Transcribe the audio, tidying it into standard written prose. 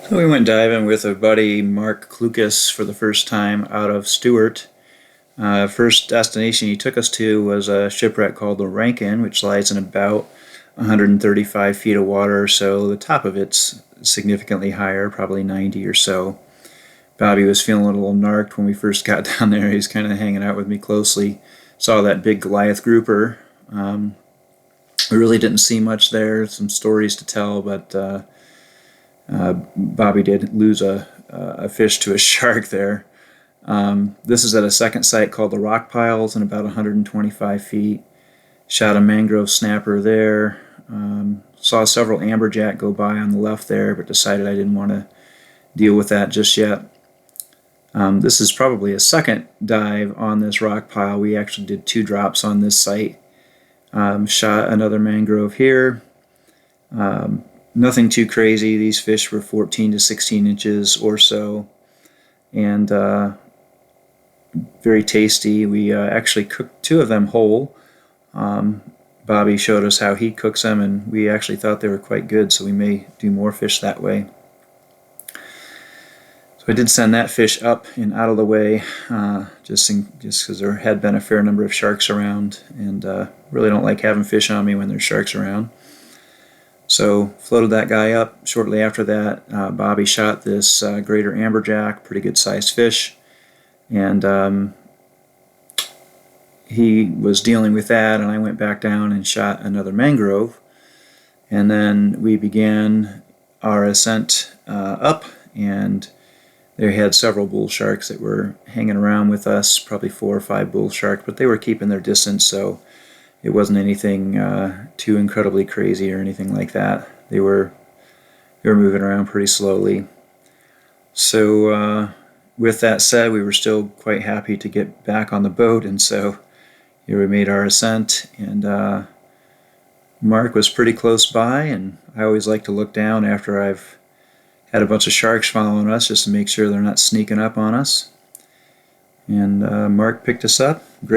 We went diving with a buddy, Mark Klukas, for the first time out of Stuart. First destination he took us to was a shipwreck called the Rankin, which lies in about 135 feet of water, so the top of it's significantly higher, probably 90 or so. Bobby was feeling a little narked when we first got down there. He was kind of hanging out with me closely. Saw that big Goliath grouper. We really didn't see much there, some stories to tell, but Bobby did lose a fish to a shark there. This is at a second site called the Rock Piles in about 125 feet. Shot a mangrove snapper there. Saw several amberjack go by on the left there, but decided I didn't want to deal with that just yet. This is probably a second dive on this rock pile. We actually did 2 drops on this site. Shot another mangrove here. Nothing too crazy. These fish were 14 to 16 inches or so, and very tasty. We actually cooked 2 of them whole. Bobby showed us how he cooks them, and we actually thought they were quite good, so we may do more fish that way. So I did send that fish up and out of the way, just because there had been a fair number of sharks around, and really don't like having fish on me when there's sharks around. So floated that guy up. Shortly after that, Bobby shot this greater amberjack, pretty good sized fish, and he was dealing with that, and I went back down and shot another mangrove, and then we began our ascent up, and they had several bull sharks that were hanging around with us, probably 4 or 5 bull sharks, but they were keeping their distance, so it wasn't anything too incredibly crazy or anything like that. They were moving around pretty slowly. So with that said, we were still quite happy to get back on the boat, and so here we made our ascent, and Mark was pretty close by, and I always like to look down after I've had a bunch of sharks following us just to make sure they're not sneaking up on us. And Mark picked us up. Great.